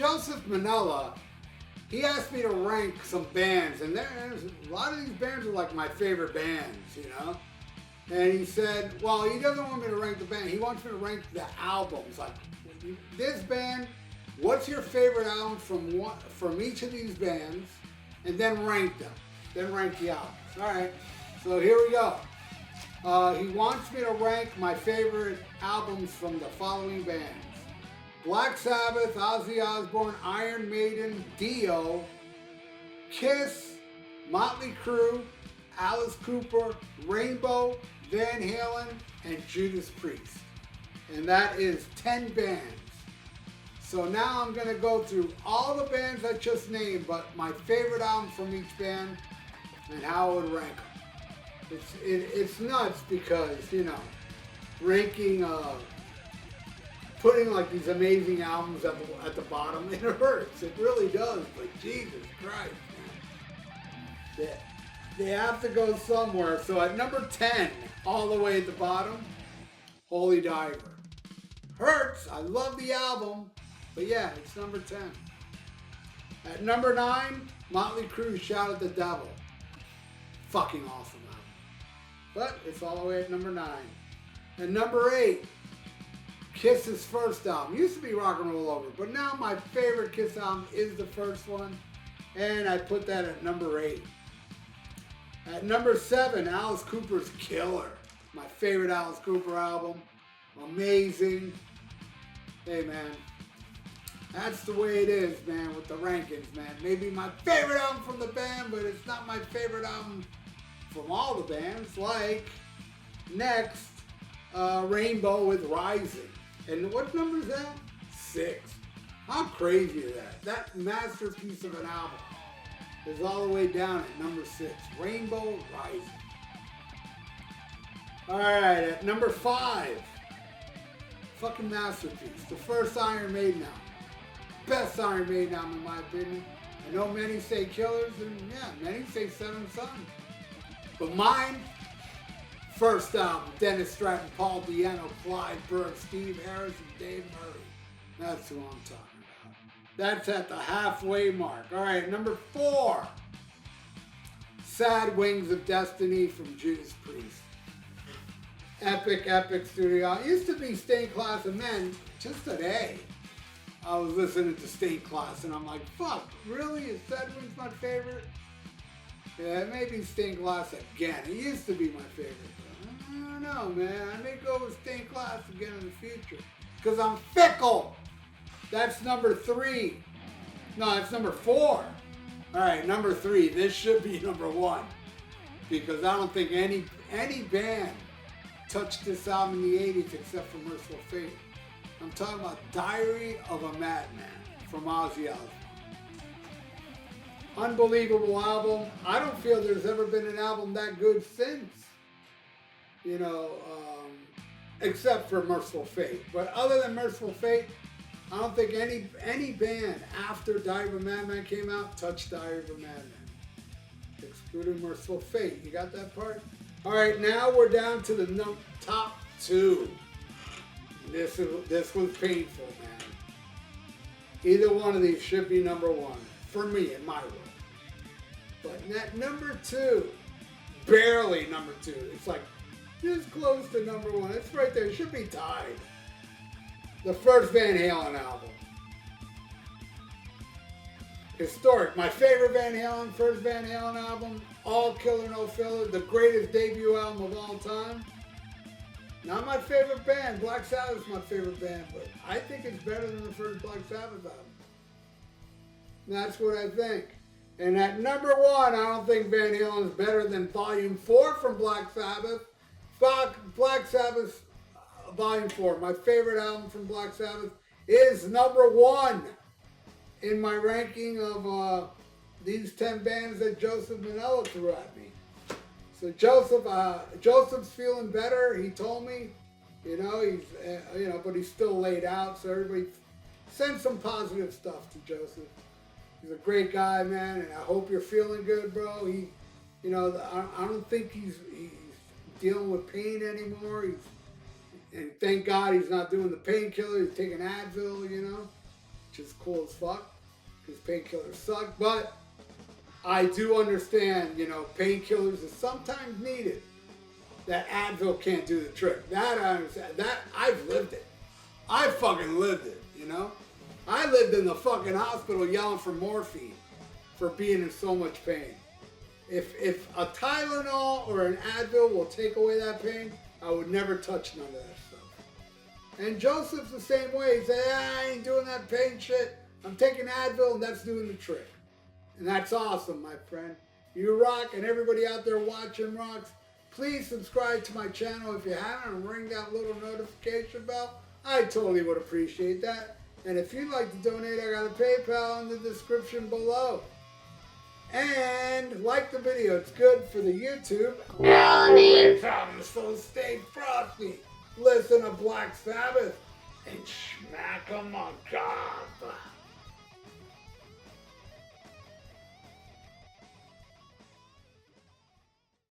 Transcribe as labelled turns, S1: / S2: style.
S1: Joseph Manella, he asked me to rank some bands, and there's a lot of these bands are like my favorite bands, you know? And he said, well, he doesn't want me to rank the band, he wants me to rank the albums. Like, this band, what's your favorite album from each of these bands, and then rank them. Then rank the albums. All right, so here we go. He wants me to rank my favorite albums from the following bands: Black Sabbath, Ozzy Osbourne, Iron Maiden, Dio, Kiss, Motley Crue, Alice Cooper, Rainbow, Van Halen, and Judas Priest. And that is 10 bands. So now I'm going to go through all the bands I just named, but my favorite album from each band and how I would rank them. It's nuts because, you know, ranking, putting like these amazing albums at the bottom, it hurts. It really does. But Jesus Christ, man. They have to go somewhere. So at number 10, all the way at the bottom, Holy Diver. Hurts. I love the album. But yeah, it's number 10. At number 9, Motley Crue, Shout at the Devil. Fucking awesome album. But it's all the way at number 9. At number 8, Kiss's first album. Used to be Rock and Roll Over, but now my favorite Kiss album is the first one. And I put that at number 8. At number 7, Alice Cooper's Killer. My favorite Alice Cooper album. Amazing. Hey, man. That's the way it is, man, with the rankings, man. Maybe my favorite album from the band, but it's not my favorite album from all the bands. Like, next, Rainbow with Rising. And what number is that? 6. How crazy is that? That masterpiece of an album is all the way down at number 6. Rainbow Rising. All right, at number 5, fucking masterpiece. The first Iron Maiden album. Best Iron Maiden album in my opinion. I know many say Killers, and yeah, many say Seven Sons. But mine, first album, Dennis Stratton, Paul Diano, Clyde Burke, Steve Harris, and Dave Murray. That's who I'm talking about. That's at the halfway mark. All right, number 4, Sad Wings of Destiny from Judas Priest. Epic studio. It used to be Stained Class of Men. Just today, I was listening to Stained Class, and I'm like, fuck, really? Is Sad Wings my favorite? Yeah, maybe Stained Glass again. It used to be my favorite. But I don't know, man. I may go with Stained Glass again in the future. Because I'm fickle. That's number 3. No, that's number 4. All right, number 3. This should be number 1. Because I don't think any band touched this album in the 80s except for Merciful Fate. I'm talking about Diary of a Madman from Ozzy Osbourne. Unbelievable album. I don't feel there's ever been an album that good since, you know, except for Merciful Fate. But other than Merciful Fate, I don't think any band after Diary of a Madman came out touched Diary of a Madman. Excluding Merciful Fate. You got that part? All right, now we're down to the top 2. This was painful, man. Either one of these should be number 1 for me in my world. But at number 2, barely number 2. It's like just close to number 1. It's right there. It should be tied. The first Van Halen album. Historic. My favorite Van Halen, first Van Halen album. All killer, no filler. The greatest debut album of all time. Not my favorite band. Black Sabbath's my favorite band, but I think it's better than the first Black Sabbath album. That's what I think. And at number 1, I don't think Van Halen is better than Volume 4 from Black Sabbath. Black Sabbath Volume 4, my favorite album from Black Sabbath, is number 1 in my ranking of these 10 bands that Joseph Manella threw at me. So Joseph's feeling better. He told me, you know, but he's still laid out. So everybody send some positive stuff to Joseph. He's a great guy, man, and I hope you're feeling good, bro. He, you know, I don't think he's dealing with pain anymore. And thank God he's not doing the painkiller. He's taking Advil, you know. which is cool as fuck, because painkillers suck. But I do understand, you know, painkillers is sometimes needed. That Advil can't do the trick. That I understand. That I've lived it. I fucking lived it, you know? I lived in the fucking hospital yelling for morphine for being in so much pain. If a Tylenol or an Advil will take away that pain, I would never touch none of that stuff. And Joseph's the same way. He said, I ain't doing that pain shit. I'm taking Advil and that's doing the trick. And that's awesome, my friend. You rock, and everybody out there watching rocks. Please subscribe to my channel if you haven't and ring that little notification bell. I totally would appreciate that. And if you'd like to donate, I got a PayPal in the description below. And like the video, it's good for the YouTube. So stay frosty. Listen to Black Sabbath and smack 'em on top.